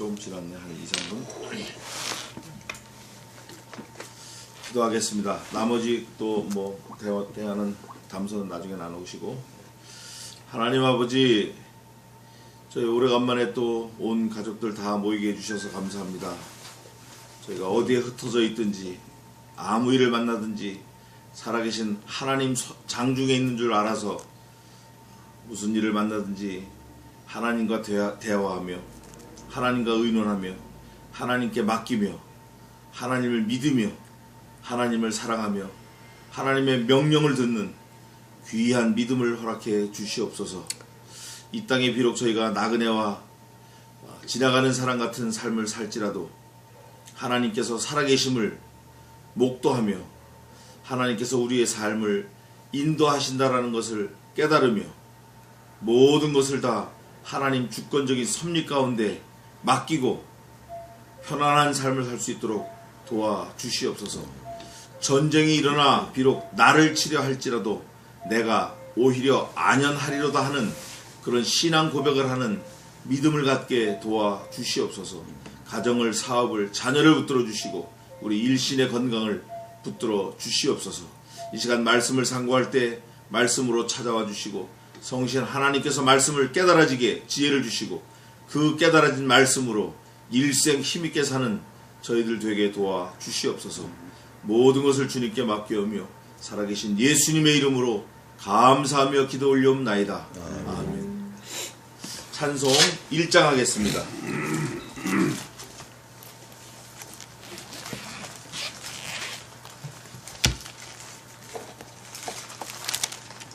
좀 지났네. 한 2, 3분. 기도하겠습니다. 나머지 또 뭐 대화는 담소는 나중에 나누시고. 하나님 아버지, 저희 오래간만에 또 온 가족들 다 모이게 해주셔서 감사합니다. 저희가 어디에 흩어져 있든지 아무 일을 만나든지 살아계신 하나님 장중에 있는 줄 알아서 무슨 일을 만나든지 하나님과 대화하며 하나님과 의논하며 하나님께 맡기며 하나님을 믿으며 하나님을 사랑하며 하나님의 명령을 듣는 귀한 믿음을 허락해 주시옵소서. 이 땅에 비록 저희가 나그네와 지나가는 사람 같은 삶을 살지라도 하나님께서 살아계심을 목도하며 하나님께서 우리의 삶을 인도하신다라는 것을 깨달으며 모든 것을 다 하나님 주권적인 섭리 가운데 맡기고 편안한 삶을 살 수 있도록 도와주시옵소서. 전쟁이 일어나 비록 나를 치려 할지라도 내가 오히려 안연하리로다 하는 그런 신앙 고백을 하는 믿음을 갖게 도와주시옵소서. 가정을, 사업을, 자녀를 붙들어 주시고 우리 일신의 건강을 붙들어 주시옵소서. 이 시간 말씀을 상고할 때 말씀으로 찾아와 주시고 성신 하나님께서 말씀을 깨달아지게 지혜를 주시고 그 깨달아진 말씀으로 일생 힘있게 사는 저희들 되게 도와주시옵소서. 모든 것을 주님께 맡겨오며 살아계신 예수님의 이름으로 감사하며 기도 올려옵나이다. 아멘. 찬송 1장 하겠습니다.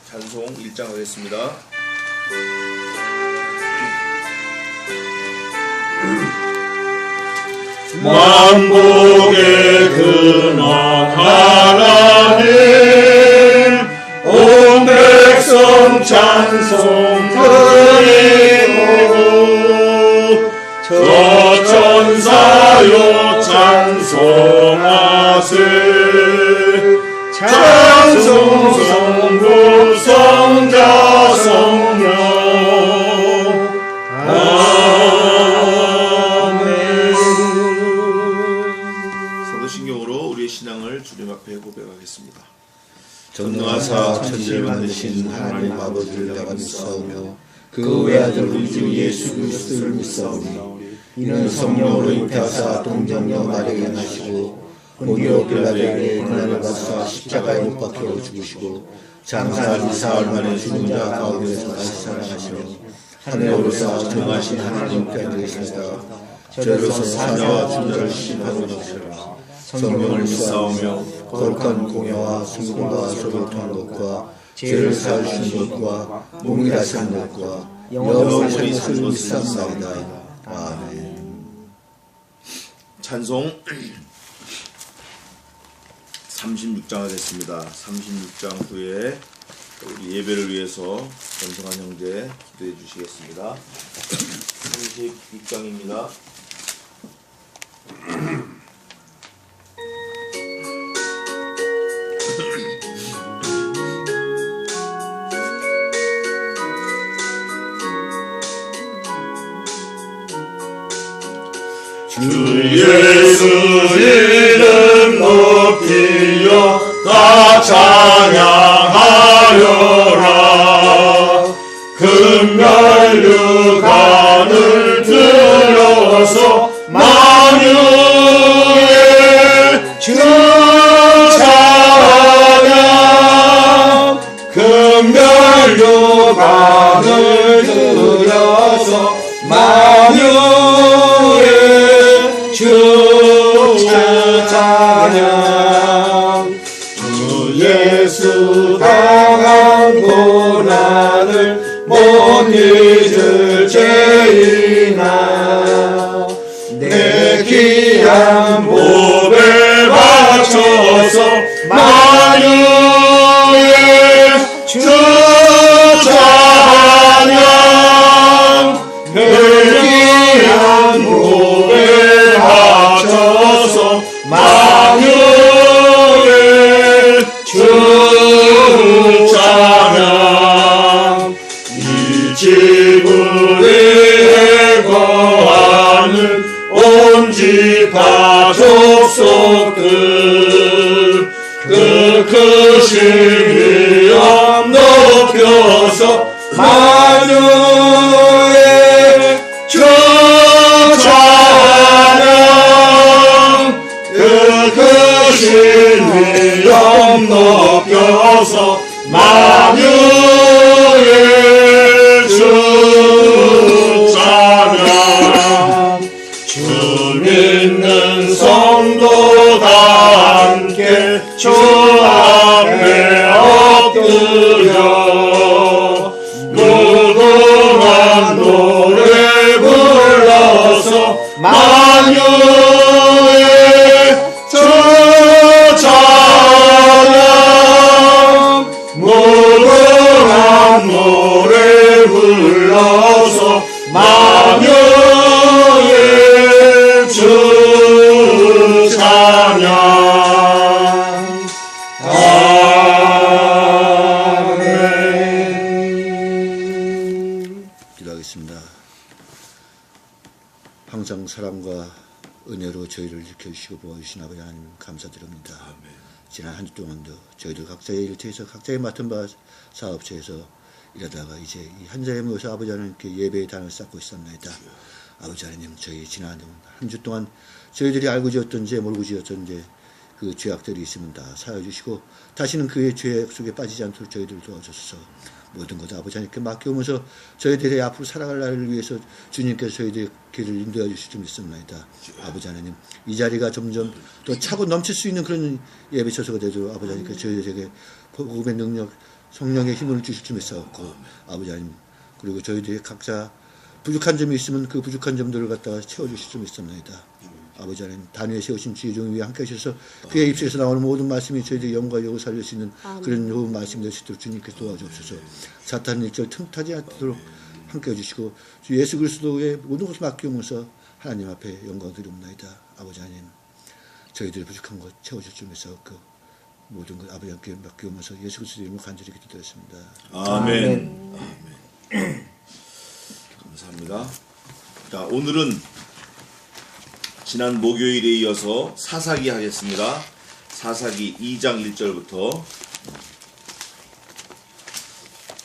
찬송 1장 하겠습니다. 만복의 근원 하나님 온 백성 찬송 드리고 저 천사요 찬송하세 찬송 성부 성자 성령 주님 앞에 고백하겠습니다. 전능하사 천지를 만드신 하나님 아버지를 내가 믿사오며 그 외아들 우리 주 예수 그리스도를 믿사오니 이는 성령으로 잉태하사 동정녀 마리아에게 나시고 본디오 빌라도에게 고난을 받으사 십자가에 못 박혀 죽으시고 장사한 4일 만에 죽은 자 가운데서 다시 살아나시며 하늘에 오르사 전능하신 하나님께 계시다가 저리로서 사자와 존재를 심판으로 오시리라. 성령을 믿사오며 거룩한 공예와 순금과 소를 통한 것과 죄를 사하시는 것과 몸이 다시는 것과 영원히 사는 것을 믿사옵나이다. 아멘. 찬송 36장 하겠습니다. 36장 후에 우리 예배를 위해서 전성한 형제 기도해 주시겠습니다. 36장입니다. 주 예수 이름 높이여 다 찬양하여라. 금면류관을 들어서 만유의 주 찬양. 금면류관을 들어서 만유의 주 찬양. 주 예수 당한 고난을 못 잊을 죄 위엄 높여서 만유의 주 찬양 그 크신 위엄 높여서 만유의 주 찬양 주 믿는 성도다 함께 주 앞에 엎드려 무궁한 노래 불러서 만유의 주 찬양 무궁한 노래 불러서 만유의 주 찬양 아멘. 기도하겠습니다. 항상 사랑과 은혜로 저희를 지켜주시고 보호주신 아버지 하나님 감사드립니다. 지난 한 주 동안도 저희들 각자의 일을 통해서 각자의 맡은 바 사업체에서 일하다가 이제 이 한자리에 모여서 아버지 하나님께 예배의 단을 쌓고 있었나이다. 아버지 하나님, 저희 지난 한 주 동안 저희들이 알고 지었던 죄, 모르고 지었던 죄, 그 죄악들이 있으면 다 사여주시고 다시는 그의 죄 속에 빠지지 않도록 저희들 도와주소서. 모든 것을 아버지 하나님께 맡겨오면서 저희들의 앞으로 살아갈 날을 위해서 주님께서 저희들의 길을 인도해 주실 줄 믿습니다. 아버지 하나님, 이 자리가 점점 더 차고 넘칠 수 있는 그런 예배 처소가 되도록 아버지 하나님께 저희들에게 복음의 능력, 성령의 힘을 주실 줄 믿사옵고, 아버지 하나님, 그리고 저희들이 각자 부족한 점이 있으면 그 부족한 점들을 갖다가 채워주실 줄 믿습니다. 아버지 하나님, 단위에 세우신 주의 종을 위해 함께 하셔서 그의 입술에서 나오는 모든 말씀이 저희들의 영과 영을 살릴 수 있는 그런 좋은 말씀이 될 수 있도록 주님께서 도와주옵소서. 사탄 일절 틈타지 않도록 함께 해주시고 주 예수 그리스도의 모든 것을 맡기면서 하나님 앞에 영광 드립니다. 아버지 하나님, 저희들의 부족한 것 채워줄 줄 믿사옵고 모든 것 아버지 함께 맡기면서 예수 그리스도의 이름으로 간절히 기도드렸습니다. 아멘. 아멘. 감사합니다. 자, 오늘은 지난 목요일에 이어서 사사기 하겠습니다. 사사기 2장 1절부터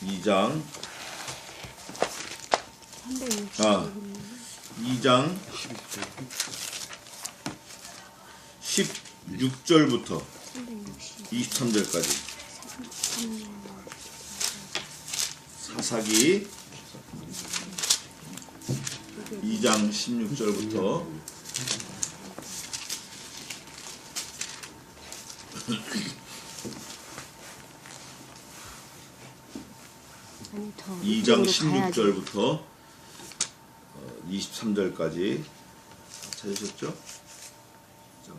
2장 16절부터 23절까지 사사기 2장 16절부터 아니, 2장 16절부터 23절까지 찾으셨죠?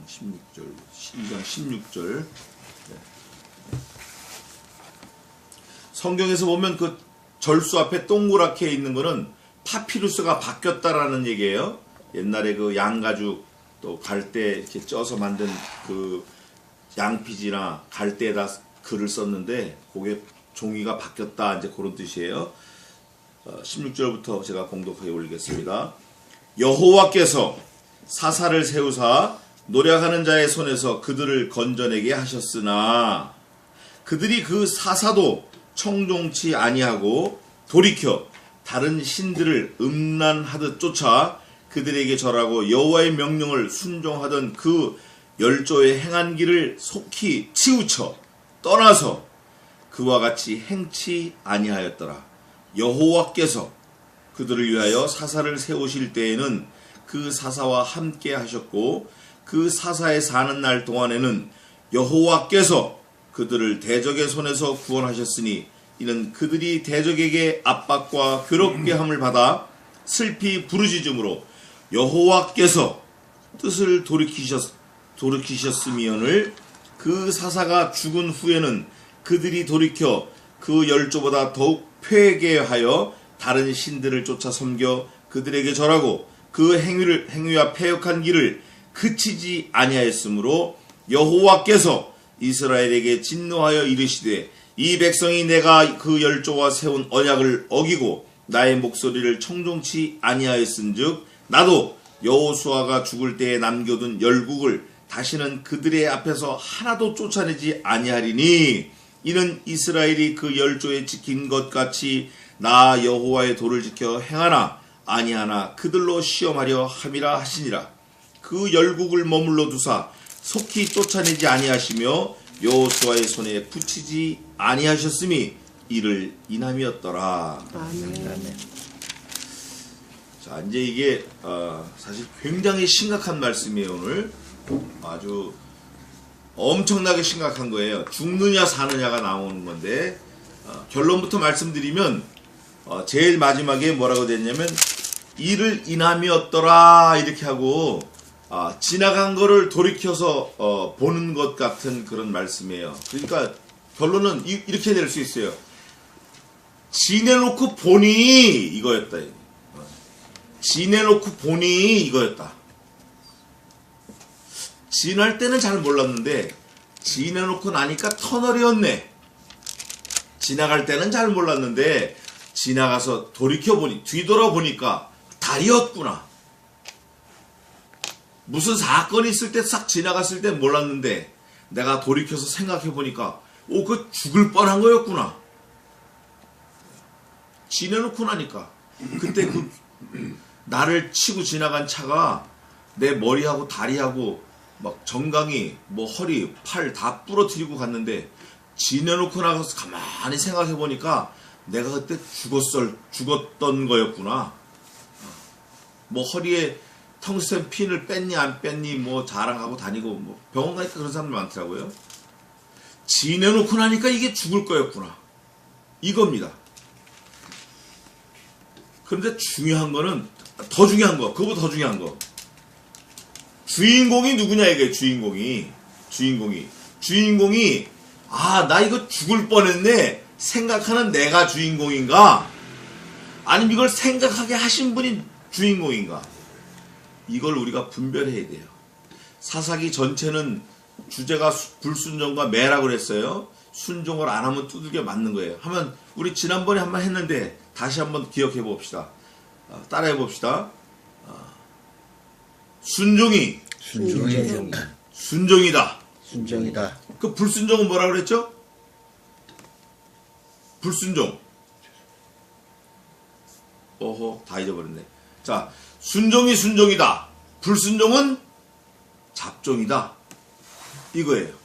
2장 16절. 성경에서 보면 그 절수 앞에 동그랗게 있는 거는 파피루스가 바뀌었다라는 얘기예요. 옛날에 그 양가죽 또 갈대 이렇게 쪄서 만든 그 양피지나 갈대에다 글을 썼는데 그게 종이가 바뀌었다, 이제 그런 뜻이에요. 16절부터 제가 공독하게 올리겠습니다. 여호와께서 사사를 세우사 노력하는 자의 손에서 그들을 건져내게 하셨으나 그들이 그 사사도 청종치 아니하고 돌이켜 다른 신들을 음란하듯 쫓아 그들에게 절하고 여호와의 명령을 순종하던 그 열조의 행한 길을 속히 치우쳐 떠나서 그와 같이 행치 아니하였더라. 여호와께서 그들을 위하여 사사를 세우실 때에는 그 사사와 함께 하셨고 그 사사에 사는 날 동안에는 여호와께서 그들을 대적의 손에서 구원하셨으니 이는 그들이 대적에게 압박과 괴롭게 함을 받아 슬피 부르짖음으로 여호와께서 뜻을 돌이키셨으면을 그 사사가 죽은 후에는 그들이 돌이켜 그 열조보다 더욱 폐괴하여 다른 신들을 쫓아 섬겨 그들에게 절하고 그 행위와 패역한 길을 그치지 아니하였으므로 여호와께서 이스라엘에게 진노하여 이르시되 이 백성이 내가 그 열조와 세운 언약을 어기고 나의 목소리를 청종치 아니하였은즉 나도 여호수아가 죽을 때에 남겨둔 열국을 다시는 그들의 앞에서 하나도 쫓아내지 아니하리니 이는 이스라엘이 그 열조에 지킨 것 같이 나 여호와의 도를 지켜 행하나 아니하나 그들로 시험하려 함이라 하시니라. 그 열국을 머물러 두사 속히 쫓아내지 아니하시며 여호수아의 손에 붙이지 아니하셨음이 이를 인함이었더라. 아멘. 자, 이제 이게 사실 굉장히 심각한 말씀이에요. 오늘 아주 엄청나게 심각한 거예요. 죽느냐 사느냐가 나오는 건데 결론부터 말씀드리면 제일 마지막에 뭐라고 됐냐면 이를 인함이었더라 이렇게 하고 지나간 거를 돌이켜서 보는 것 같은 그런 말씀이에요. 그러니까 결론은 이렇게 낼 수 있어요. 지내놓고 보니 이거였다. 지내놓고 보니 이거였다. 지날 때는 잘 몰랐는데 지내놓고 나니까 터널이었네. 지나갈 때는 잘 몰랐는데 지나가서 돌이켜보니 뒤돌아보니까 다리였구나. 무슨 사건이 있을 때 싹 지나갔을 때 몰랐는데 내가 돌이켜서 생각해보니까 그 죽을 뻔한 거였구나. 지내놓고 나니까 그때 그 나를 치고 지나간 차가 내 머리하고 다리하고 막 정강이 뭐 허리 팔 다 부러뜨리고 갔는데 지내놓고 나가서 가만히 생각해보니까 내가 그때 죽었던 거였구나. 뭐 허리에 텅스텐 핀을 뺐니 안 뺐니 뭐 자랑하고 다니고 뭐 병원 가니까 그런 사람들 많더라고요. 지내놓고 나니까 이게 죽을 거였구나. 이겁니다. 그런데 중요한 거는 더 중요한 거, 그거보다 더 중요한 거. 주인공이 누구냐 이게 주인공이 나 이거 죽을 뻔했네 생각하는 내가 주인공인가? 아니면 이걸 생각하게 하신 분이 주인공인가? 이걸 우리가 분별해야 돼요. 사사기 전체는 주제가 불순종과 매라고 그랬어요. 순종을 안 하면 두들겨 맞는 거예요. 하면 우리 지난번에 한번 했는데 다시 한번 기억해 봅시다. 따라해 봅시다. 순종이다. 순종이다. 그 불순종은 뭐라 그랬죠? 불순종. 다 잊어버렸네. 자, 순종이다. 불순종은 잡종이다. 이거예요.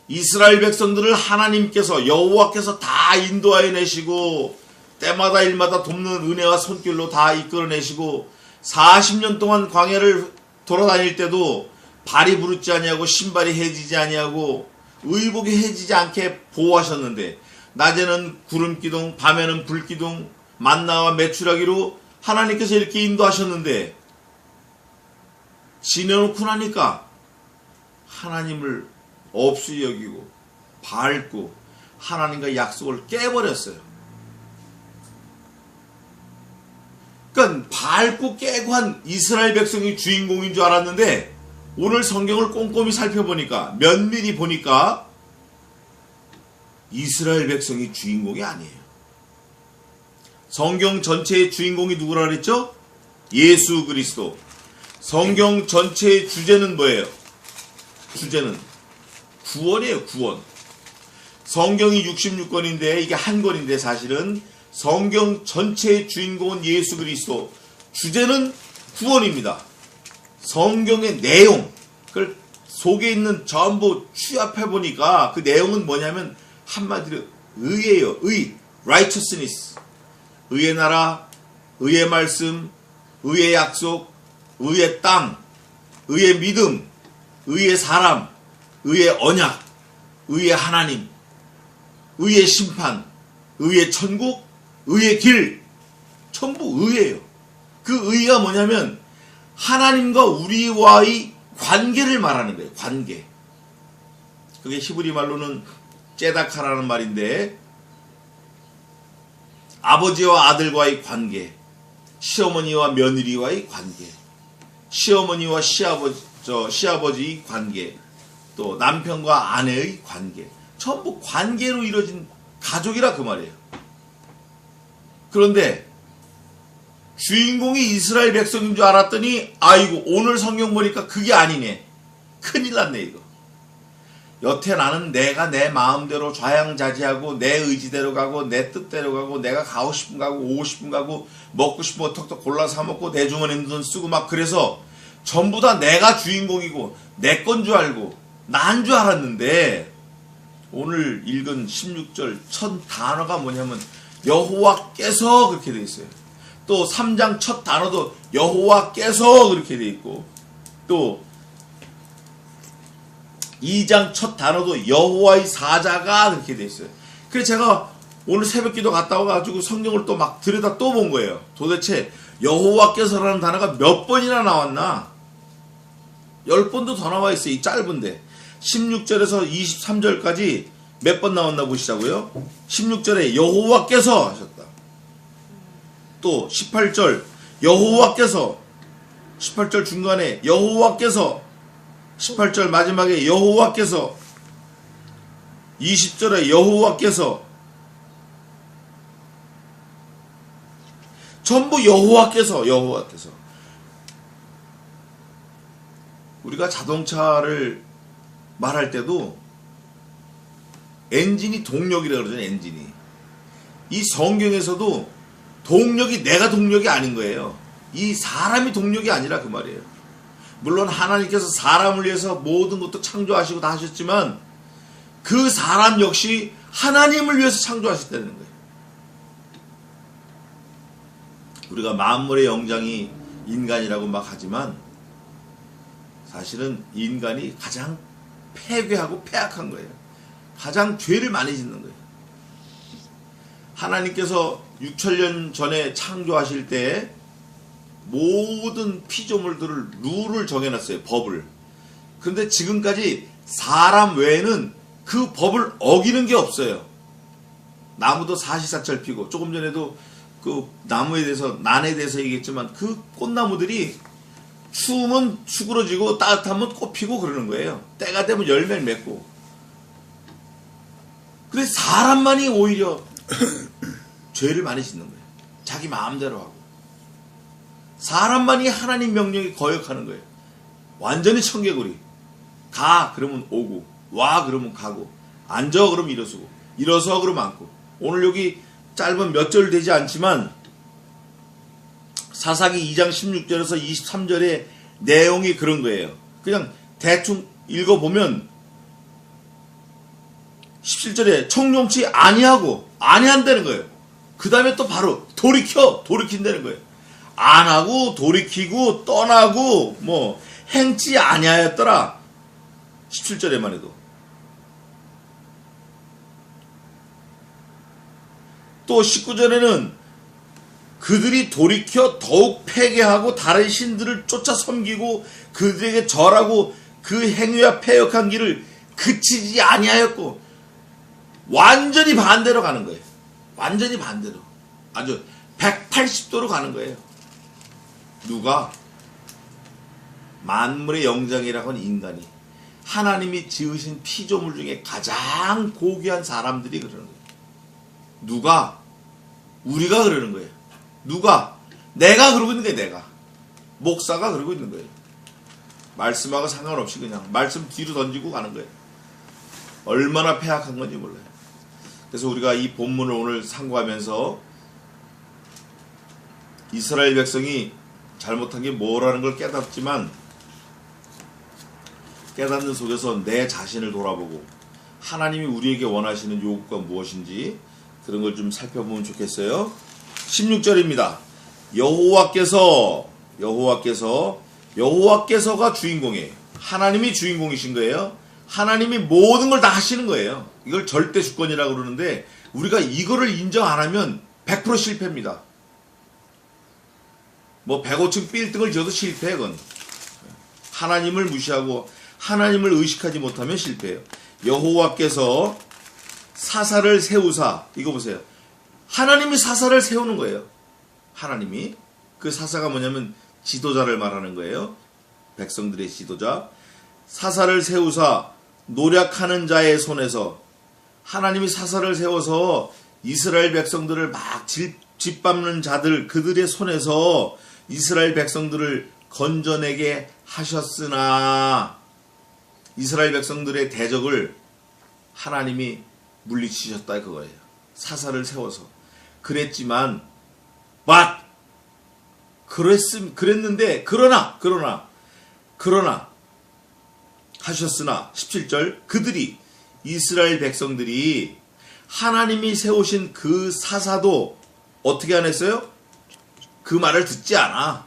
이스라엘 백성들을 하나님께서 여호와께서 다 인도하여 내시고 때마다 일마다 돕는 은혜와 손길로 다 이끌어내시고 40년 동안 광야를 돌아다닐 때도 발이 부르지 아니하고 신발이 해지지 아니하고 의복이 해지지 않게 보호하셨는데 낮에는 구름기둥 밤에는 불기둥 만나와 메추라기로 하나님께서 이렇게 인도하셨는데 지내놓고 나니까 하나님을 없이 여기고 밟고 하나님과 약속을 깨버렸어요. 그러니까 밟고 깨고 한 이스라엘 백성이 주인공인 줄 알았는데 오늘 성경을 꼼꼼히 살펴보니까 면밀히 보니까 이스라엘 백성이 주인공이 아니에요. 성경 전체의 주인공이 누구라 그랬죠? 예수 그리스도. 성경 전체의 주제는 뭐예요? 주제는 구원이에요. 구원. 성경이 66권인데 이게 한 권인데 사실은 성경 전체의 주인공은 예수 그리스도. 주제는 구원입니다. 성경의 내용, 그걸 속에 있는 전부 취합해보니까 그 내용은 뭐냐면 한마디로 의예요. 의, righteousness. 의의 나라, 의의 말씀, 의의 약속, 의의 땅, 의의 믿음, 의의 사람, 의의 언약, 의의 하나님, 의의 심판, 의의 천국, 의의 길, 전부 의예요. 그 의가 뭐냐면 하나님과 우리와의 관계를 말하는 거예요. 관계. 그게 히브리 말로는 제다카라는 말인데 아버지와 아들과의 관계, 시어머니와 며느리와의 관계, 시어머니와 시아버지의 관계, 또 남편과 아내의 관계, 전부 관계로 이루어진 가족이라 그 말이에요. 그런데 주인공이 이스라엘 백성인 줄 알았더니 아이고 오늘 성경 보니까 그게 아니네. 큰일 났네 이거. 여태 나는 내가 내 마음대로 좌양자지하고 내 의지대로 가고 내 뜻대로 가고 내가 가고 싶은 가고 오고 싶은 가고 먹고 싶은 거 턱턱 골라 사 먹고 내 주머니에 있는 돈 쓰고 막 그래서 전부 다 내가 주인공이고 내 건 줄 알고 난 줄 알았는데 오늘 읽은 16절 첫 단어가 뭐냐면 여호와께서 그렇게 돼 있어요. 또 3장 첫 단어도 여호와께서 그렇게 돼 있고 또 2장 첫 단어도 여호와의 사자가 그렇게 돼 있어요. 그래서 제가 오늘 새벽기도 갔다 와가지고 성경을 또 막 들여다 또 본 거예요. 도대체 여호와께서라는 단어가 몇 번이나 나왔나? 10번도 더 나와 있어요. 이 짧은데 16절에서 23절까지 몇 번 나왔나 보시자고요. 16절에 여호와께서 하셨다. 또 18절 여호와께서 18절 중간에 여호와께서 18절 마지막에 여호와께서 20절에 여호와께서 전부 여호와께서 우리가 자동차를 말할 때도 엔진이 동력이라고 그러잖아요. 엔진이 이 성경에서도 동력이 내가 동력이 아닌 거예요. 이 사람이 동력이 아니라 그 말이에요. 물론 하나님께서 사람을 위해서 모든 것도 창조하시고 다 하셨지만 그 사람 역시 하나님을 위해서 창조하셨다는 거예요. 우리가 만물의 영장이 인간이라고 막 하지만 사실은 인간이 가장 폐괴하고 폐악한 거예요. 가장 죄를 많이 짓는 거예요. 하나님께서 6천년 전에 창조하실 때 모든 피조물들을 룰을 정해놨어요. 법을. 근데 지금까지 사람 외에는 그 법을 어기는 게 없어요. 나무도 사시사철 피고 조금 전에도 그 나무에 대해서 난에 대해서 얘기했지만 그 꽃나무들이 추우면 수그러지고 따뜻하면 꽃 피고 그러는 거예요. 때가 되면 열매를 맺고. 근데 사람만이 오히려 죄를 많이 짓는 거예요. 자기 마음대로 하고. 사람만이 하나님 명령에 거역하는 거예요. 완전히 청개구리. 가 그러면 오고 와 그러면 가고 앉아 그러면 일어서고 일어서 그러면 앉고. 오늘 여기 짧은 몇 절 되지 않지만 사사기 2장 16절에서 23절의 내용이 그런 거예요. 그냥 대충 읽어보면 17절에 청룡치 아니하고 아니한다는 거예요. 그 다음에 또 바로 돌이킨다는 거예요. 안 하고 돌이키고 떠나고 뭐 행치 아니하였더라. 17절에만 해도. 또 19절에는 그들이 돌이켜 더욱 폐괴하고 다른 신들을 쫓아 섬기고 그들에게 절하고 그 행위와 패역한 길을 그치지 아니하였고 완전히 반대로 가는 거예요. 완전히 반대로. 아주 180도로 가는 거예요. 누가? 만물의 영장이라고 하는 인간이. 하나님이 지으신 피조물 중에 가장 고귀한 사람들이 그러는 거예요. 누가? 우리가 그러는 거예요. 누가? 내가 그러고 있는 거예요. 내가. 목사가 그러고 있는 거예요. 말씀하고 상관없이 그냥 말씀 뒤로 던지고 가는 거예요. 얼마나 폐악한 건지 몰라요. 그래서 우리가 이 본문을 오늘 상고하면서 이스라엘 백성이 잘못한 게 뭐라는 걸 깨닫지만 깨닫는 속에서 내 자신을 돌아보고 하나님이 우리에게 원하시는 요구가 무엇인지 그런 걸 좀 살펴보면 좋겠어요. 16절입니다. 여호와께서가 주인공이에요. 하나님이 주인공이신 거예요. 하나님이 모든 걸 다 하시는 거예요. 이걸 절대 주권이라고 그러는데 우리가 이거를 인정 안 하면 100% 실패입니다. 뭐 105층 빌딩을 지어도 실패해. 그건 하나님을 무시하고 하나님을 의식하지 못하면 실패해요. 여호와께서 사사를 세우사. 이거 보세요. 하나님이 사사를 세우는 거예요. 하나님이. 그 사사가 뭐냐면 지도자를 말하는 거예요. 백성들의 지도자. 사사를 세우사 노력하는 자의 손에서. 하나님이 사사를 세워서 이스라엘 백성들을 막 짓밟는 자들 그들의 손에서 이스라엘 백성들을 건져내게 하셨으나 이스라엘 백성들의 대적을 하나님이 물리치셨다 그거예요. 사사를 세워서. 그랬지만 그랬는데 그러나 하셨으나 17절 그들이 이스라엘 백성들이 하나님이 세우신 그 사사도 어떻게 안 했어요? 그 말을 듣지 않아.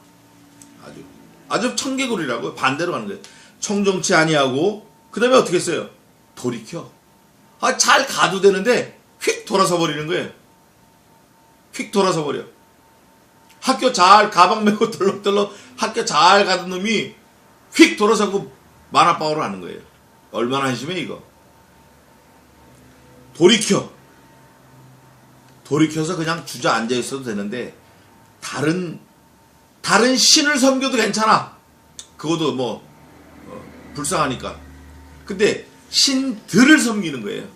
아주 청개구리라고 반대로 가는 거예요. 청정치 아니하고 그 다음에 어떻게 했어요? 돌이켜. 잘 가도 되는데 휙 돌아서 버리는 거예요. 휙 돌아서 버려. 학교 잘 가방 메고 덜렁덜렁 학교 잘 가던 놈이 휙 돌아서고 만화방으로 하는 거예요. 얼마나 한심해 이거. 돌이켜서 그냥 주저앉아 있어도 되는데 다른 신을 섬겨도 괜찮아. 그것도 뭐 불쌍하니까. 근데 신들을 섬기는 거예요.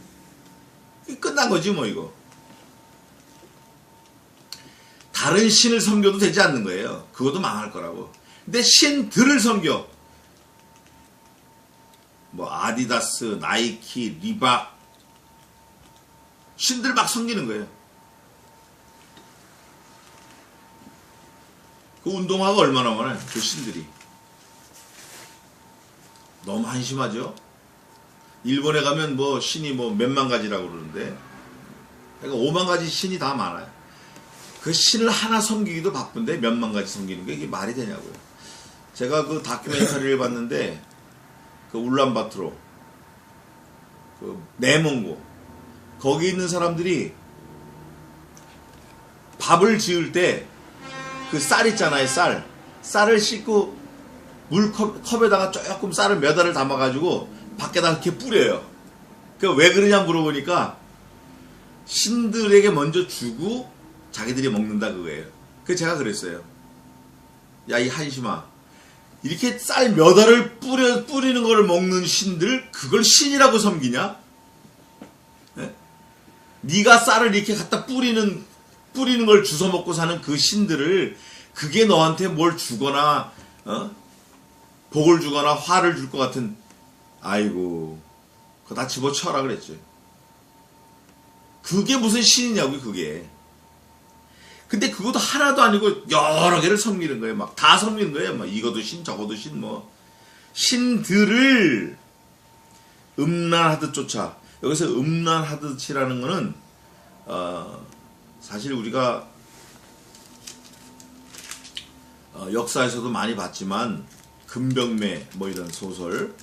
끝난 거지 뭐 이거. 다른 신을 섬겨도 되지 않는 거예요. 그것도 망할 거라고. 근데 신들을 섬겨. 뭐 아디다스, 나이키, 리박 신들 막 섬기는 거예요. 그 운동화가 얼마나 많아요. 그 신들이. 너무 한심하죠. 일본에 가면 뭐 신이 뭐 몇만 가지라고 그러는데 그러니까 5만 가지 신이 다 많아요. 그 신을 하나 섬기기도 바쁜데 몇만 가지 섬기는 게 이게 말이 되냐고요. 제가 그 다큐멘터리를 봤는데 그 울란바토르 그 내몽고 거기 있는 사람들이 밥을 지을 때 그 쌀 있잖아요. 쌀을 씻고 물컵에다가 조금 쌀을 몇 알을 담아가지고 밖에다 이렇게 뿌려요. 그 왜 그러냐 물어보니까 신들에게 먼저 주고 자기들이 먹는다 그거예요. 그래서 제가 그랬어요. 야, 이 한심아. 이렇게 쌀 몇 알을 뿌리는 걸 먹는 신들, 그걸 신이라고 섬기냐? 네? 네가 쌀을 이렇게 갖다 뿌리는 걸 주워 먹고 사는 그 신들을 그게 너한테 뭘 주거나 복을 주거나 화를 줄 것 같은 아이고 그거 다 집어치워라 그랬죠. 그게 무슨 신이냐고 그게. 근데 그것도 하나도 아니고 여러 개를 섬기는 거예요. 막 다 섬기는 거예요. 막 이것도 신 저것도 신 뭐 신들을 음란하듯 쫓아. 여기서 음란하듯이라는 거는 사실 우리가 역사에서도 많이 봤지만 금병매 뭐 이런 소설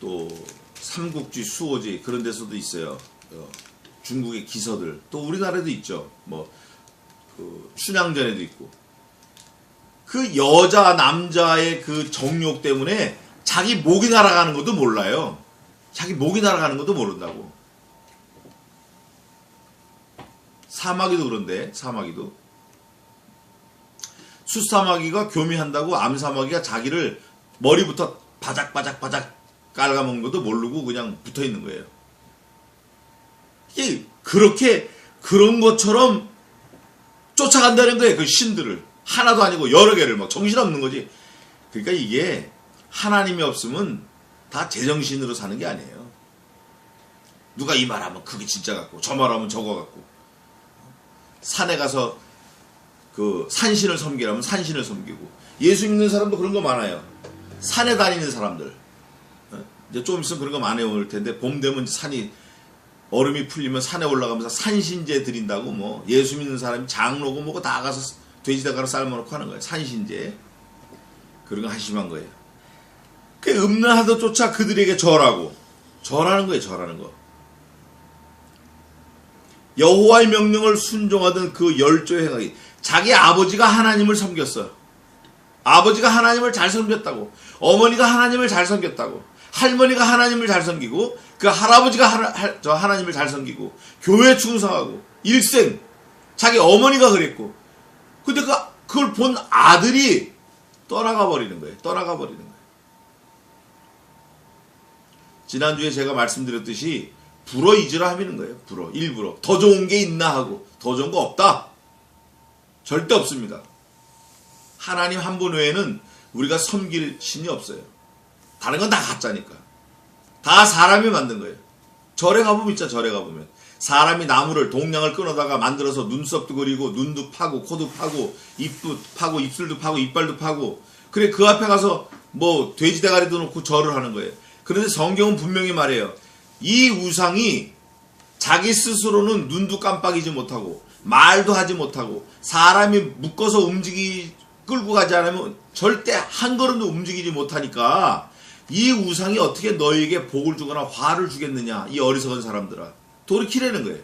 또 삼국지 수호지 그런 데서도 있어요. 중국의 기서들 또 우리나라에도 있죠. 뭐 그 춘향전에도 있고 그 여자 남자의 그 정욕 때문에 자기 목이 날아가는 것도 몰라요. 자기 목이 날아가는 것도 모른다고. 사마귀도 그런데 사마귀도 숫사마귀가 교미한다고 암사마귀가 자기를 머리부터 바작바작 깔아먹는 것도 모르고 그냥 붙어있는 거예요. 이게 그렇게 그런 것처럼 쫓아간다는 거예요. 그 신들을 하나도 아니고 여러 개를 막 정신없는 거지. 그러니까 이게 하나님이 없으면 다 제정신으로 사는 게 아니에요. 누가 이 말하면 그게 진짜 같고 저 말하면 저거 같고 산에 가서 그 산신을 섬기라면 산신을 섬기고 예수 믿는 사람도 그런 거 많아요. 산에 다니는 사람들 이제 좀 있으면 그런 거 많이 올 텐데 봄 되면 산이 얼음이 풀리면 산에 올라가면서 산신제 드린다고 뭐 예수 믿는 사람이 장로고 뭐고 다 가서 돼지대가로 삶아놓고 하는 거예요. 산신제. 그런 거 한심한 거예요. 그 음란하듯 쫓아 그들에게 절하고 절하는 거예요. 절하는 거. 여호와의 명령을 순종하던 그 열조의 행하기. 자기 아버지가 하나님을 섬겼어요. 아버지가 하나님을 잘 섬겼다고. 어머니가 하나님을 잘 섬겼다고. 할머니가 하나님을 잘 섬기고 그 할아버지가 하나님을 잘 섬기고 교회에 충성하고 일생 자기 어머니가 그랬고 근데 그걸 본 아들이 떠나가 버리는 거예요. 떠나가 버리는 거예요. 지난주에 제가 말씀드렸듯이 불어 잊으라 하는 거예요. 불어 일부러 더 좋은 게 있나 하고 더 좋은 거 없다. 절대 없습니다. 하나님 한 분 외에는 우리가 섬길 신이 없어요. 다른 건 다 가짜니까. 다 사람이 만든 거예요. 절에 가보면 있죠. 절에 가보면 사람이 나무를 동량을 끊어다가 만들어서 눈썹도 그리고 눈도 파고 코도 파고 입도 파고 입술도 파고 이빨도 파고 그래 그 앞에 가서 뭐 돼지 대가리도 놓고 절을 하는 거예요. 그런데 성경은 분명히 말해요. 이 우상이 자기 스스로는 눈도 깜빡이지 못하고 말도 하지 못하고 사람이 묶어서 끌고 가지 않으면 절대 한 걸음도 움직이지 못하니까 이 우상이 어떻게 너에게 복을 주거나 화를 주겠느냐 이 어리석은 사람들아. 돌이키라는 거예요.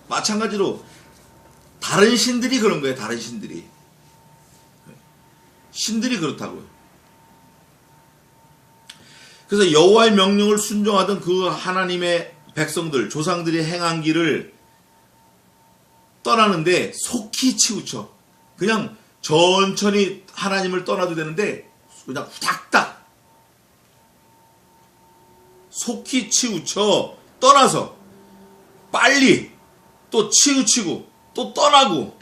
마찬가지로 다른 신들이 그런 거예요. 다른 신들이 그렇다고요. 그래서 여호와의 명령을 순종하던 그 하나님의 백성들 조상들이 행한 길을 떠나는데 속히 치우쳐 그냥 천천히 하나님을 떠나도 되는데 그냥 후닥닥 속히 치우쳐 떠나서 빨리 또 치우치고 또 떠나고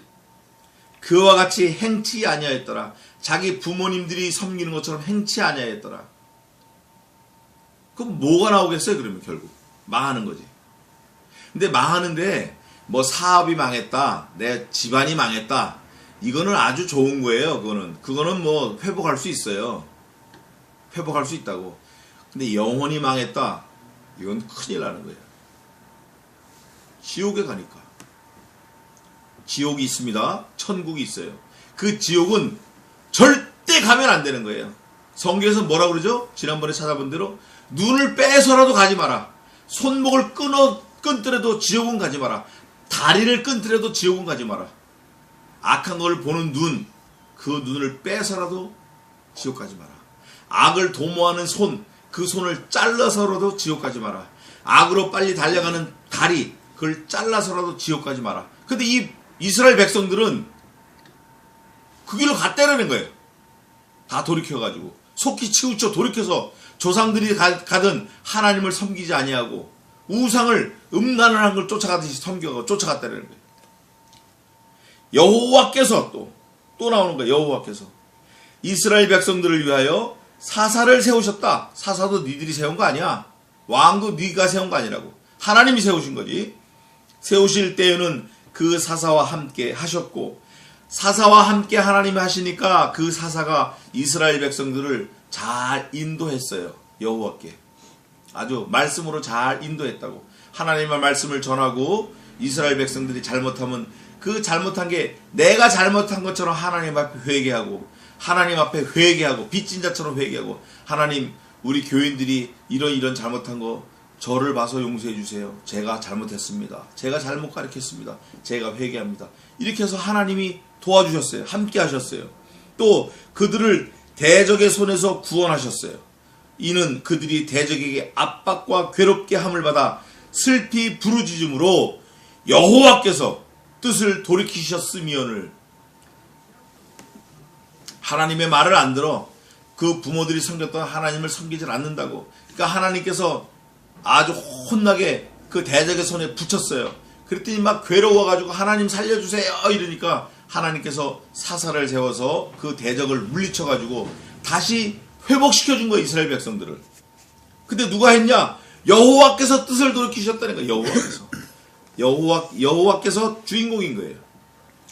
그와 같이 행치 아니하였더라. 자기 부모님들이 섬기는 것처럼 행치 아니하였더라. 그럼 뭐가 나오겠어요? 그러면 결국 망하는 거지. 근데 망하는데 뭐 사업이 망했다, 내 집안이 망했다, 이거는 아주 좋은 거예요. 그거는 뭐 회복할 수 있어요. 회복할 수 있다고. 근데 영혼이 망했다, 이건 큰일 나는 거예요. 지옥에 가니까. 지옥이 있습니다. 천국이 있어요. 그 지옥은 절대 가면 안 되는 거예요. 성경에서 뭐라 그러죠? 지난번에 찾아본 대로 눈을 빼서라도 가지 마라. 손목을 끊더라도 지옥은 가지 마라. 다리를 끊더라도 지옥은 가지 마라. 악한 걸 보는 눈, 그 눈을 빼서라도 지옥 가지 마라. 악을 도모하는 손, 그 손을 잘라서라도 지옥 가지 마라. 악으로 빨리 달려가는 다리, 그걸 잘라서라도 지옥 가지 마라. 근데 이 이스라엘 백성들은 그 길로 갔다라는 거예요. 다 돌이켜가지고 속히 치우쳐 돌이켜서 조상들이 가던 하나님을 섬기지 아니하고 우상을 음란한 걸 쫓아가듯이 섬겨가고 쫓아갔다라는 거예요. 여호와께서 또 나오는 거예요. 여호와께서 이스라엘 백성들을 위하여 사사를 세우셨다. 사사도 니들이 세운 거 아니야. 왕도 니가 세운 거 아니라고. 하나님이 세우신 거지. 세우실 때에는 그 사사와 함께 하셨고, 사사와 함께 하나님이 하시니까 그 사사가 이스라엘 백성들을 잘 인도했어요. 여호와께 아주 말씀으로 잘 인도했다고. 하나님의 말씀을 전하고 이스라엘 백성들이 잘못하면 그 잘못한 게 내가 잘못한 것처럼 하나님 앞에 회개하고, 하나님 앞에 회개하고, 빚진 자처럼 회개하고, 하나님 우리 교인들이 이런 잘못한 거 저를 봐서 용서해 주세요. 제가 잘못했습니다. 제가 잘못 가르쳤습니다. 제가 회개합니다. 이렇게 해서 하나님이 도와주셨어요. 함께 하셨어요. 또 그들을 대적의 손에서 구원하셨어요. 이는 그들이 대적에게 압박과 괴롭게 함을 받아 슬피 부르짖음으로 여호와께서 뜻을 돌이키셨으미언을. 하나님의 말을 안 들어 그 부모들이 섬겼던 하나님을 섬기질 않는다고. 그러니까 하나님께서 아주 혼나게 그 대적의 손에 붙였어요. 그랬더니 막 괴로워가지고 하나님 살려주세요 이러니까 하나님께서 사사를 세워서 그 대적을 물리쳐가지고 다시 회복시켜준 거예요. 이스라엘 백성들을. 근데 누가 했냐? 여호와께서 뜻을 돌이키셨다는 거예요. 여호와께서 주인공인 거예요.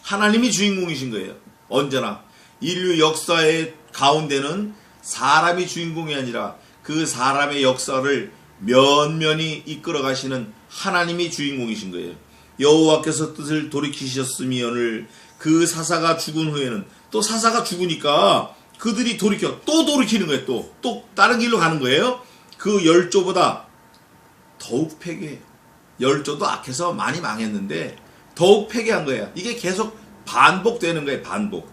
하나님이 주인공이신 거예요. 언제나 인류 역사의 가운데는 사람이 주인공이 아니라 그 사람의 역사를 면면히 이끌어 가시는 하나님이 주인공이신 거예요. 여호와께서 뜻을 돌이키셨으미언을. 그 사사가 죽은 후에는, 또 사사가 죽으니까 그들이 또 돌이키는 거예요. 또 다른 길로 가는 거예요. 그 열조보다 더욱 패괴해요. 열조도 악해서 많이 망했는데 더욱 패괴한 거예요. 이게 계속 반복되는 거예요. 반복.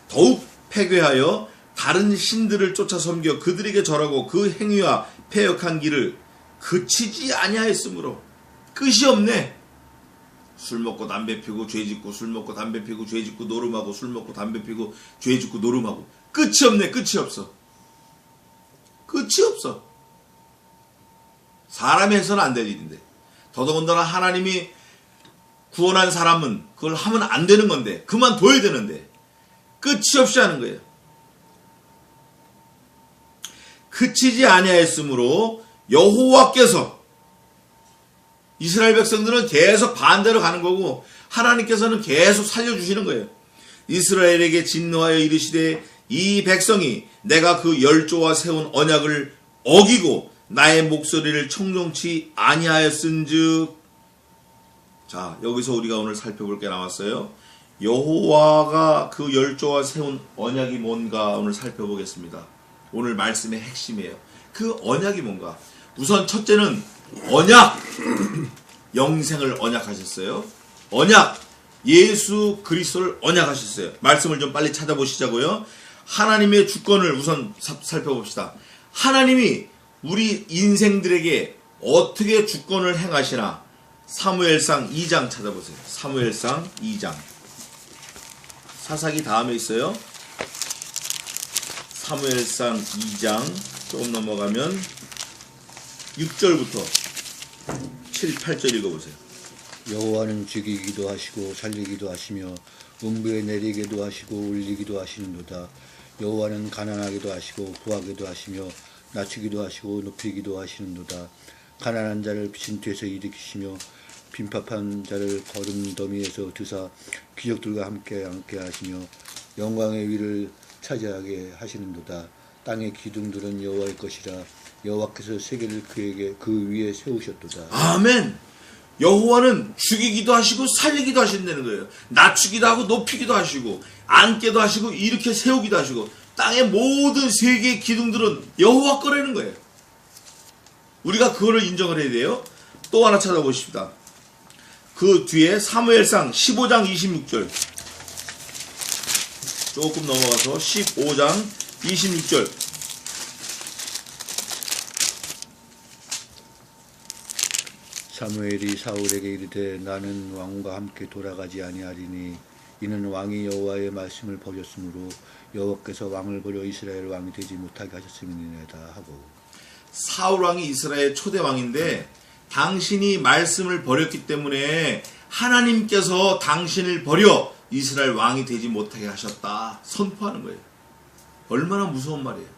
더욱 패괴하여 다른 신들을 쫓아 섬겨 그들에게 절하고 그 행위와 패역한 길을 그치지 아니하였으므로. 끝이 없네. 술 먹고 담배 피고 죄 짓고, 술 먹고 담배 피고 죄 짓고 노름하고, 술 먹고 담배 피고 죄 짓고 노름하고. 끝이 없네. 끝이 없어. 끝이 없어. 사람이 해서는 안 될 일인데, 더더군다나 하나님이 구원한 사람은 그걸 하면 안 되는 건데, 그만둬야 되는데 끝이 없이 하는 거예요. 그치지 아니하였으므로 여호와께서, 이스라엘 백성들은 계속 반대로 가는 거고 하나님께서는 계속 살려주시는 거예요. 이스라엘에게 진노하여 이르시되 이 백성이 내가 그 열조와 세운 언약을 어기고 나의 목소리를 청종치 아니하였은즉. 자, 여기서 우리가 오늘 살펴볼 게 나왔어요. 여호와가 그 열조와 세운 언약이 뭔가 오늘 살펴보겠습니다. 오늘 말씀의 핵심이에요. 그 언약이 뭔가. 우선 첫째는 언약. 영생을 언약하셨어요. 언약. 예수 그리스도를 언약하셨어요. 말씀을 좀 빨리 찾아보시자고요. 하나님의 주권을 우선 살펴봅시다. 하나님이 우리 인생들에게 어떻게 주권을 행하시나. 사무엘상 2장 찾아보세요. 사무엘상 2장. 사사기 다음에 있어요. 사무엘상 2장 조금 넘어가면 6절부터 7, 8절 읽어보세요. 여호와는 죽이기도 하시고 살리기도 하시며 음부에 내리기도 하시고 올리기도 하시는도다. 여호와는 가난하기도 하시고 부하기도 하시며 낮추기도 하시고 높이기도 하시는도다. 가난한 자를 빈투에서 일으키시며 빈밥한 자를 거름더미에서 드사 귀족들과 함께 앉게 하시며 영광의 위를 차지하게 하시는도다. 땅의 기둥들은 여호와의 것이라. 여호와께서 세계를 그에게 그 위에 세우셨도다. 아멘. 여호와는 죽이기도 하시고 살리기도 하신다는 거예요. 낮추기도 하고 높이기도 하시고 앉게도 하시고 이렇게 세우기도 하시고 땅의 모든 세계의 기둥들은 여호와 거라는 거예요. 우리가 그거를 인정을 해야 돼요. 또 하나 찾아보십시다. 그 뒤에 사무엘상 15장 26절 조금 넘어가서 15장 26절. 사무엘이 사울에게 이르되 나는 왕과 함께 돌아가지 아니하리니 이는 왕이 여호와의 말씀을 버렸으므로 여호와께서 왕을 버려 이스라엘 왕이 되지 못하게 하셨음이니이다 하고. 사울 왕이 이스라엘 초대 왕인데 당신이 말씀을 버렸기 때문에 하나님께서 당신을 버려 이스라엘 왕이 되지 못하게 하셨다 선포하는 거예요. 얼마나 무서운 말이에요.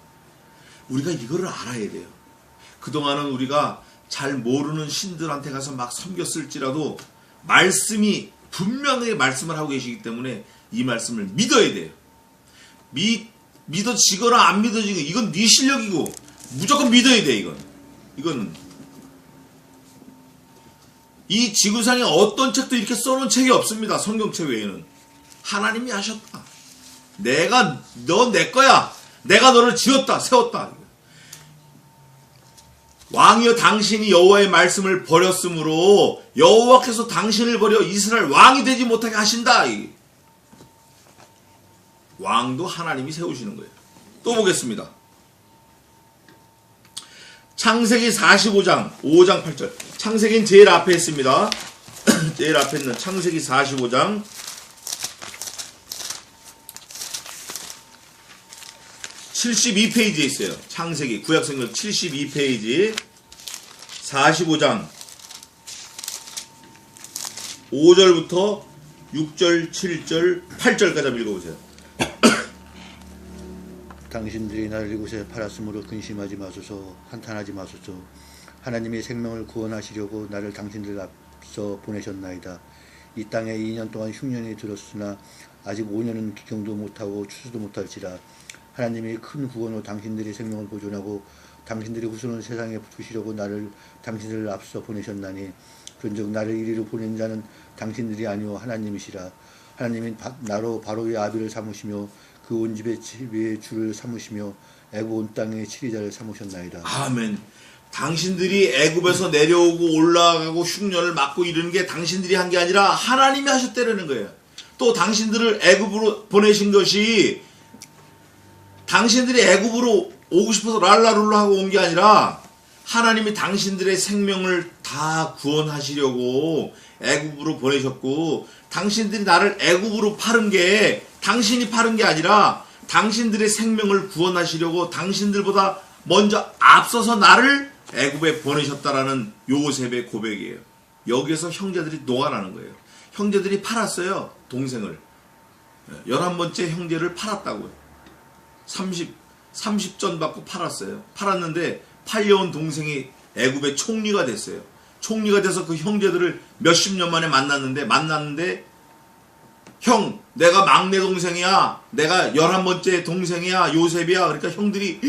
우리가 이거를 알아야 돼요. 그동안은 우리가 잘 모르는 신들한테 가서 막 섬겼을지라도 말씀이 분명하게 말씀을 하고 계시기 때문에 이 말씀을 믿어야 돼요. 믿어지거나 안 믿어지고 이건 네 실력이고 무조건 믿어야 돼. 이거는 이 지구상에 어떤 책도 이렇게 써놓은 책이 없습니다. 성경책 외에는. 하나님이 하셨다. 너 내 거야. 내가 너를 지었다 세웠다. 왕이여 당신이 여호와의 말씀을 버렸으므로 여호와께서 당신을 버려 이스라엘 왕이 되지 못하게 하신다. 왕도 하나님이 세우시는 거예요. 또 보겠습니다. 창세기 45장 5장 8절. 창세기는 제일 앞에 있습니다. 제일 앞에 있는 창세기 45장 72페이지에 있어요. 창세기 구약성경 72페이지 45장 5절부터 6절, 7절, 8절까지 한번 읽어보세요. 당신들이 나를 이곳에 팔았으므로 근심하지 마소서. 한탄하지 마소서. 하나님이 생명을 구원하시려고 나를 당신들 앞서 보내셨나이다. 이 땅에 2년 동안 흉년이 들었으나 아직 5년은 기경도 못하고 추수도 못할지라. 하나님이 큰 구원으로 당신들의 생명을 보존하고 당신들의 후손을 세상에 두시려고 나를 당신들 앞서 보내셨나니 그런즉 나를 이리로 보낸 자는 당신들이 아니오 하나님이시라. 하나님이 나로 바로의 아비를 삼으시며 그 온 집의 주를 삼으시며 애굽 온 땅의 치리자를 삼으셨나이다. 아멘. 당신들이 애굽에서 내려오고 올라가고 흉년을 맞고 이러는 게 당신들이 한 게 아니라 하나님이 하셨다는 거예요. 또 당신들을 애굽으로 보내신 것이 당신들이 애굽으로 오고 싶어서 랄라룰라 하고 온 게 아니라 하나님이 당신들의 생명을 다 구원하시려고 애굽으로 보내셨고, 당신들이 나를 애굽으로 파는 게 당신이 파는 게 아니라 당신들의 생명을 구원하시려고 당신들보다 먼저 앞서서 나를 애굽에 보내셨다라는 요셉의 고백이에요. 여기에서 형제들이 녹아나는 거예요. 형제들이 팔았어요. 동생을. 11번째 형제를 팔았다고요. 30전 받고 팔았어요. 팔았는데 팔려온 동생이 애굽의 총리가 됐어요. 총리가 돼서 그 형제들을 몇십 년 만에 만났는데 형, 내가 막내 동생이야. 내가 11번째 동생이야. 요셉이야. 그러니까 형들이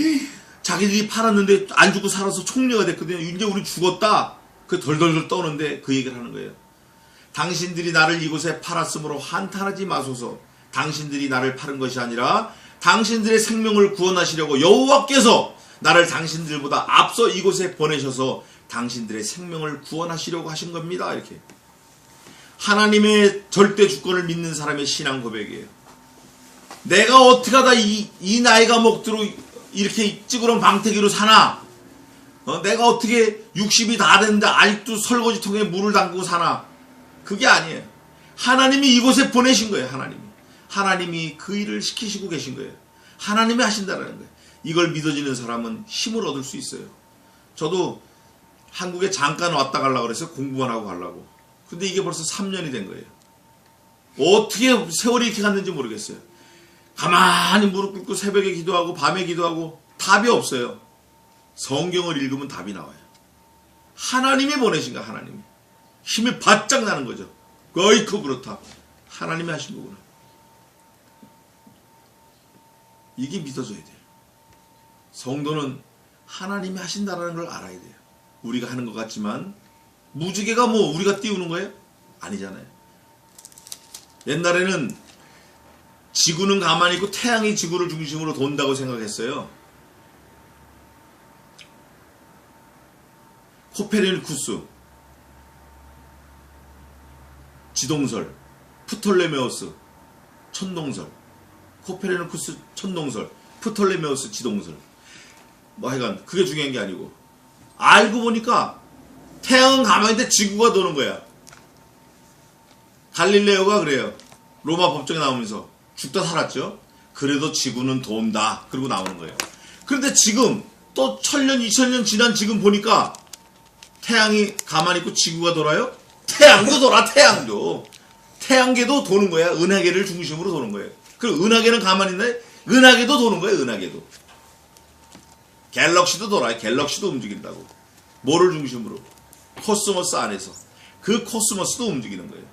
자기들이 팔았는데 안 죽고 살아서 총리가 됐거든요. 이제 우리 죽었다. 그 덜덜덜 떠는데 그 얘기를 하는 거예요. 당신들이 나를 이곳에 팔았으므로 한탄하지 마소서. 당신들이 나를 팔은 것이 아니라 당신들의 생명을 구원하시려고 여호와께서 나를 당신들보다 앞서 이곳에 보내셔서 당신들의 생명을 구원하시려고 하신 겁니다. 이렇게. 하나님의 절대 주권을 믿는 사람의 신앙 고백이에요. 내가 어떻게 하다 이 나이가 먹도록 이렇게 찌그러운 방태기로 사나? 내가 어떻게 60이 다 됐는데 아직도 설거지통에 물을 담그고 사나? 그게 아니에요. 하나님이 이곳에 보내신 거예요. 하나님이 그 일을 시키시고 계신 거예요. 하나님이 하신다라는 거예요. 이걸 믿어지는 사람은 힘을 얻을 수 있어요. 저도 한국에 잠깐 왔다 가려고 그랬어요. 공부만 하고 가려고. 근데 이게 벌써 3년이 된 거예요. 어떻게 세월이 이렇게 갔는지 모르겠어요. 가만히 무릎 꿇고 새벽에 기도하고 밤에 기도하고 답이 없어요. 성경을 읽으면 답이 나와요. 하나님이 보내신 거야. 하나님이. 힘이 바짝 나는 거죠. 어이쿠 그렇다. 하나님이 하신 거구나. 이게 믿어져야 돼요. 성도는 하나님이 하신다는 걸 알아야 돼요. 우리가 하는 것 같지만 무지개가 뭐 우리가 띄우는 거예요? 아니잖아요. 옛날에는 지구는 가만히 있고 태양이 지구를 중심으로 돈다고 생각했어요. 코페르니쿠스, 지동설, 프톨레메오스, 천동설, 코페르니쿠스 천동설, 프톨레메오스 지동설. 뭐 하여간 그게 중요한 게 아니고 알고 보니까 태양은 가만히 있는데 지구가 도는 거야. 갈릴레오가 그래요. 로마 법정에 나오면서 죽다 살았죠. 그래도 지구는 돈다. 그러고 나오는 거예요. 그런데 지금 또 1000년, 2000년 지난 지금 보니까 태양이 가만히 있고 지구가 돌아요? 태양도 돌아. 태양계도 도는 거야. 은하계를 중심으로 도는 거예요. 그리고 은하계는 가만히 있는데 은하계도 도는 거예요. 은하계도. 갤럭시도 돌아요. 갤럭시도 움직인다고. 뭐를 중심으로? 코스모스 안에서. 그 코스모스도 움직이는 거예요.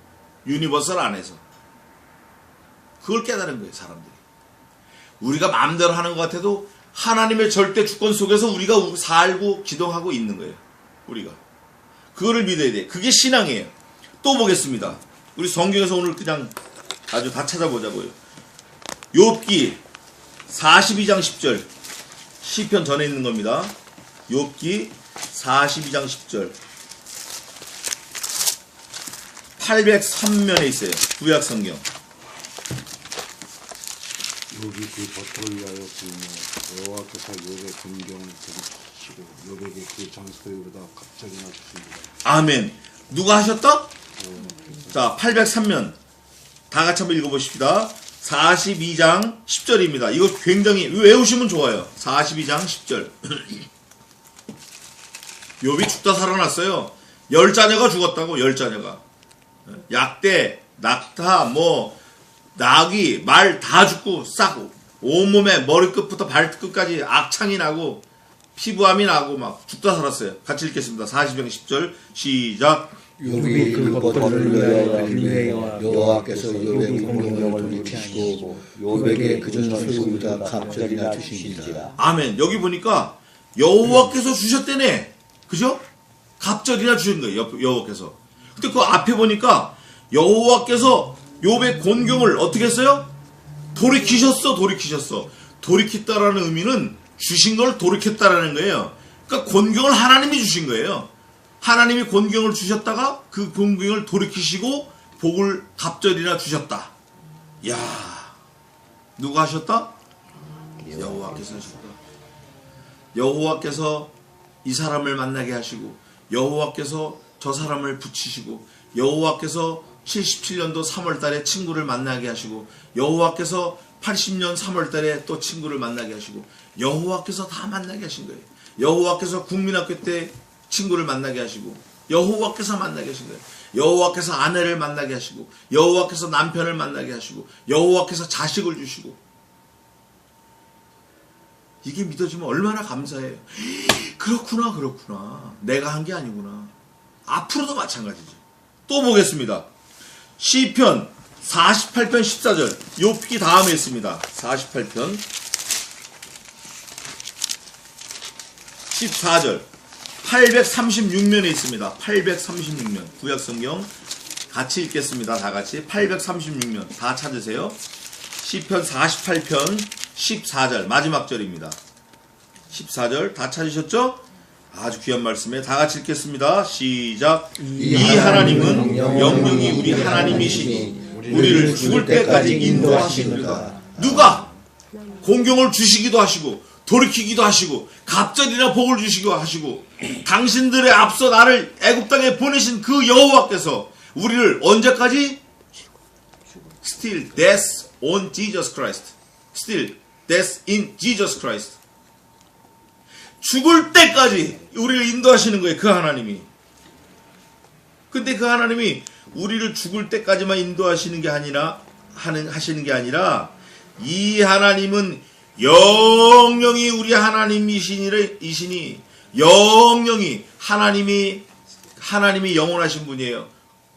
유니버설 안에서. 그걸 깨달은 거예요. 사람들이. 우리가 마음대로 하는 것 같아도 하나님의 절대 주권 속에서 우리가 살고 기도하고 있는 거예요. 우리가. 그거를 믿어야 돼. 그게 신앙이에요. 또 보겠습니다. 우리 성경에서 오늘 그냥 아주 다 찾아보자고요. 욥기 42장 10절. 시편 전에 있는 겁니다. 욥기 42장 10절. 803면에 있어요. 구약 성경. 욥이 그 버터를 위하여 부르며 여호와께서 욥의 근경을 들으시고 욥에게 그 장소들보다 갑자기나 주십니다. 아멘. 누가 하셨다? 자, 803면 다 같이 한번 읽어보십시다. 42장 10절입니다. 이거 굉장히 외우시면 좋아요. 42장 10절. 욥이 죽다 살아났어요. 10자녀가 죽었다고. 10자녀가. 약대, 낙타, 나귀, 말 다 죽고 싹 온몸에 머리끝부터 발끝까지 악창이 나고 피부암이 나고 막 죽다 살았어요. 같이 읽겠습니다. 42장 10절 시작. 욥이 그 버터를 위하여 빌며 여호와께서 욥의 공경을 돌이키시고 욥에게 그전 소유보다 갑절이나 주시니라. 아멘. 여기 보니까 여호와께서 주셨대네. 그죠? 갑절이나 주신 거예요. 여호와께서. 근데 그 앞에 보니까 여호와께서 욥의 곤경을 어떻게 했어요? 돌이키셨어. 돌이켰다라는 의미는 주신 걸 돌이켰다라는 거예요. 그러니까 곤경을 하나님이 주신 거예요. 하나님이 곤경을 주셨다가 그 곤경을 돌이키시고 복을 갑절이나 주셨다. 야, 누가 하셨다? 여호와께서 하셨다. 여호와께서 이 사람을 만나게 하시고 여호와께서 저 사람을 붙이시고 여호와께서 77년도 3월달에 친구를 만나게 하시고 여호와께서 80년 3월달에 또 친구를 만나게 하시고 여호와께서 다 만나게 하신 거예요. 여호와께서 국민학교 때 친구를 만나게 하시고 여호와께서 만나게 하신 거예요. 여호와께서 아내를 만나게 하시고 여호와께서 남편을 만나게 하시고 여호와께서 자식을 주시고 이게 믿어지면 얼마나 감사해요. 그렇구나, 그렇구나. 내가 한 게 아니구나. 앞으로도 마찬가지죠. 또 보겠습니다. 시편 48편 14절. 욥기 다음에 있습니다. 48편 14절. 836면에 있습니다. 836면. 구약성경 같이 읽겠습니다. 다 같이. 836면. 다 찾으세요. 시편 48편 14절. 마지막 절입니다. 14절. 다 찾으셨죠? 아주 귀한 말씀에 다 같이 읽겠습니다. 시작. 이 하나님은 영영이 우리 하나님이시니 우리를 죽을 때까지 인도하시느니라. 누가? 공경을 주시기도 하시고 돌이키기도 하시고 갑절이나 복을 주시기도 하시고 당신들의 앞서 나를 애굽 땅에 보내신 그 여호와께서 우리를 언제까지? Still death on Jesus Christ. Still death in Jesus Christ. 죽을 때까지 우리를 인도하시는 거예요. 그 하나님이. 근데 그 하나님이 우리를 죽을 때까지만 인도하시는 게 아니라 하시는 게 아니라 이 하나님은 영영이 우리 하나님이시니 영영이 하나님이 영원하신 분이에요.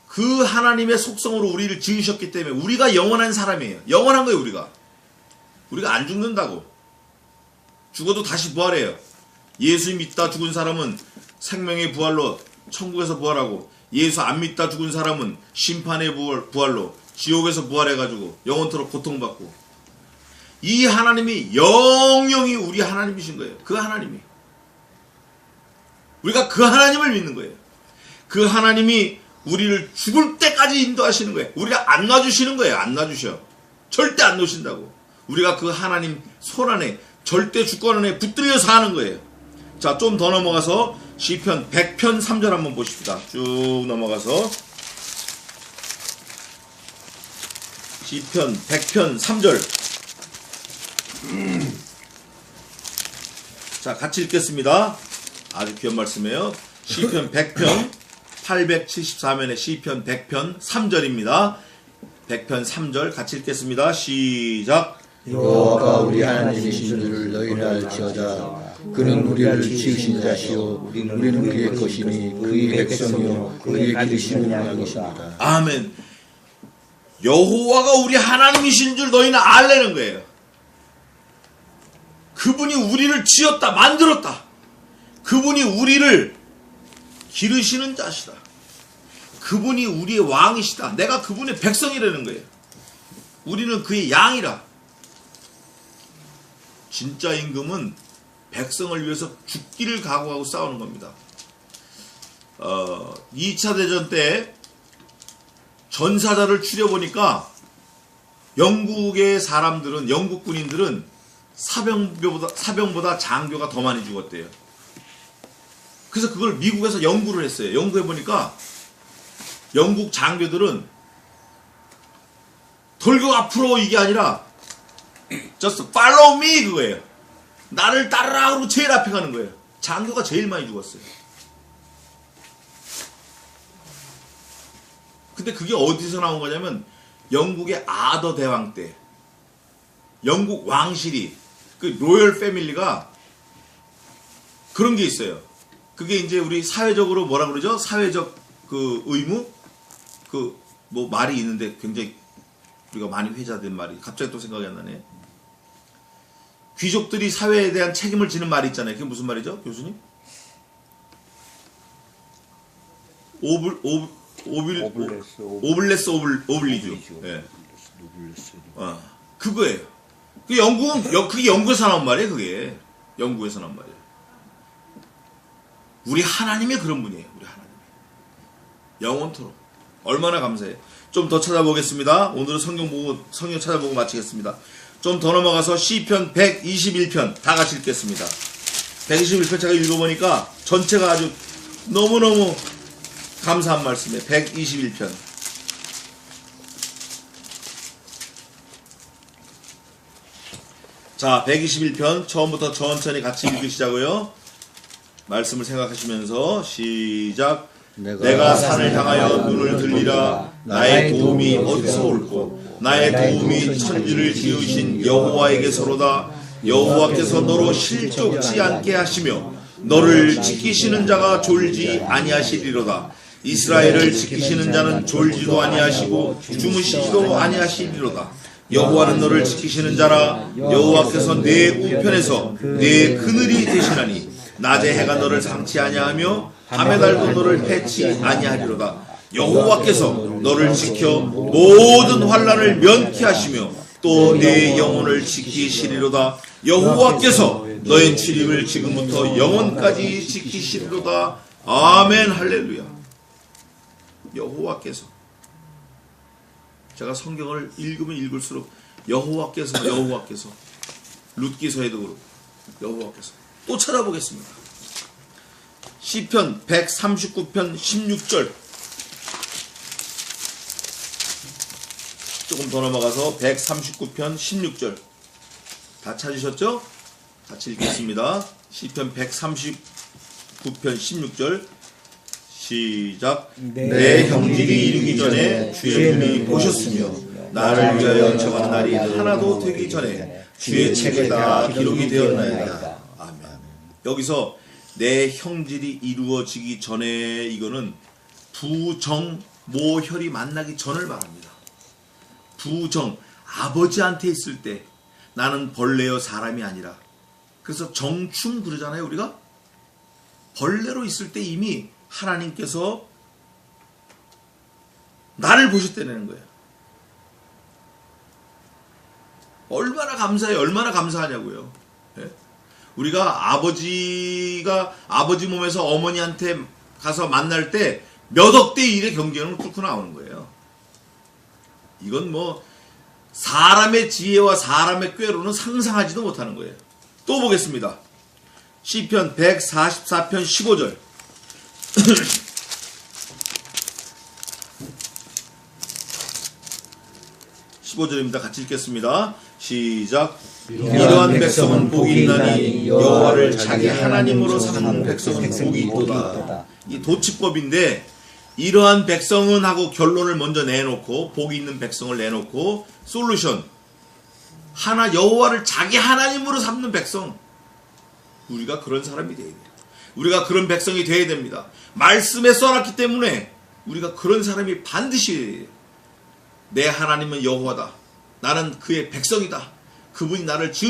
그 하나님의 속성으로 우리를 지으셨기 때문에 우리가 영원한 사람이에요. 영원한 거예요. 우리가 안 죽는다고. 죽어도 다시 부활해요. 예수 믿다 죽은 사람은 생명의 부활로 천국에서 부활하고, 예수 안 믿다 죽은 사람은 심판의 부활로 지옥에서 부활해가지고 영원토록 고통받고. 이 하나님이 영영이 우리 하나님이신 거예요. 그 하나님이. 우리가 그 하나님을 믿는 거예요. 그 하나님이 우리를 죽을 때까지 인도하시는 거예요. 우리가 안 놔주시는 거예요. 안 놔주셔. 절대 안 놓으신다고. 우리가 그 하나님 손 안에, 절대 주권 안에 붙들려 사는 거예요. 자, 좀 더 넘어가서 시편 100편 3절 한번 보십시다. 쭉 넘어가서 시편 100편 3절. 자, 같이 읽겠습니다. 아주 귀한 말씀이에요. 시편 100편 874면에 시편 100편 3절입니다. 100편 3절 같이 읽겠습니다. 시작. 여호와가 우리 하나님이신 줄 너희는 알지어다. 그는 우리를 지으신 자시오. 우리는 그의 것이니 그의 백성이요 그의 기르시는 양이십니다. 아멘. 여호와가 우리 하나님이신 줄 너희는 알라는 거예요. 그분이 우리를 지었다, 만들었다. 그분이 우리를 기르시는 자시다. 그분이 우리의 왕이시다. 내가 그분의 백성이라는 거예요. 우리는 그의 양이라. 진짜 임금은 백성을 위해서 죽기를 각오하고 싸우는 겁니다. 2차 대전 때 전사자를 추려보니까 영국의 사람들은, 영국 군인들은 사병보다 장교가 더 많이 죽었대요. 그래서 그걸 미국에서 연구를 했어요. 연구해보니까 영국 장교들은 돌격 앞으로 이게 아니라 just follow me 그거예요. 나를 따르라 그러고 제일 앞에 가는 거예요. 장교가 제일 많이 죽었어요. 근데 그게 어디서 나온 거냐면 영국의 아더 대왕 때 영국 왕실이, 그 로열 패밀리가 그런 게 있어요. 그게 이제 우리 사회적으로 뭐라 그러죠? 사회적 그 의무? 그 뭐 말이 있는데 굉장히 우리가 많이 회자된 말이 갑자기 또 생각이 안 나네. 귀족들이 사회에 대한 책임을 지는 말이 있잖아요. 그게 무슨 말이죠, 교수님? 오블레스 오블리주. 예. 그거예요. 그 영국은 그게 영국에서 나온 말이에요. 그게 영국에서 나온 말이에요. 우리 하나님이 그런 분이에요. 우리 하나님. 영원토록. 얼마나 감사해요. 좀 더 찾아보겠습니다. 오늘은 성경 찾아보고 마치겠습니다. 좀 더 넘어가서 시편 121편 다 같이 읽겠습니다. 121편 제가 읽어보니까 전체가 아주 너무너무 감사한 말씀이에요. 121편. 자, 121편 처음부터 천천히 같이 읽으시자고요. 말씀을 생각하시면서 시작. 내가 산을 향하여 눈을 들리라. 나의 도움이 어디서 올꼬? 나의 도움이 천지를 지으신 여호와에게서로다. 여호와께서 너로 실족지 않게 하시며 너를 지키시는 자가 졸지 아니하시리로다. 이스라엘을 지키시는 자는 졸지도 아니하시고 주무시지도 아니하시리로다. 여호와는 너를 지키시는 자라. 여호와께서 내 우편에서 내 그늘이 되시나니 낮에 해가 너를 상치 아니하며 밤의 달도 너를 해치 아니하리로다. 여호와께서 너를 지켜 모든 환난을 면케하시며 또 내 영혼을 지키시리로다. 여호와께서 너의 출입을 지금부터 영원까지 지키시리로다. 아멘. 할렐루야. 여호와께서, 제가 성경을 읽으면 읽을수록 여호와께서 룻기서에도 그렇고 여호와께서 또 찾아보겠습니다. 시편 139편 16절, 조금 더 넘어가서 139편 16절 다 찾으셨죠? 같이 읽겠습니다. 시편 139편 16절 시작. 내 형질이 이르기 전에 주의 눈이 보셨으며 나를 위하여 정한 날이 하나도 되기 전에 주의 책에 다 기록이 되었나이다. 아멘. 여기서 내 형질이 이루어지기 전에, 이거는 부정 모혈이 만나기 전을 말합니다. 부정, 아버지한테 있을 때 나는 벌레여 사람이 아니라, 그래서 정충 그러잖아요. 우리가 벌레로 있을 때 이미 하나님께서 나를 보셨다는 거예요. 얼마나 감사해요. 얼마나 감사하냐고요. 예? 우리가 아버지 몸에서 어머니한테 가서 만날 때 몇 억대 1의 경쟁을 뚫고 나오는 거예요. 이건 뭐 사람의 지혜와 사람의 꾀로는 상상하지도 못하는 거예요. 또 보겠습니다. 시편 144편 15절. 15절입니다. 같이 읽겠습니다. 시작. 이러한 백성은 복이 있나니 여호와를 자기 하나님으로 삼는 백성은 복이 있도다. 이 도치법인데, 이러한 백성은 하고 결론을 먼저 내놓고, 복이 있는 백성을 내놓고, 솔루션, 하나 여호와를 자기 하나님으로 삼는 백성, 우리가 그런 사람이 되어야 돼요. 우리가 그런 백성이 되어야 됩니다. 말씀에 써놨기 때문에 우리가 그런 사람이 반드시, 내 하나님은 여호와다, 나는 그의 백성이다, 그분이 나를 지으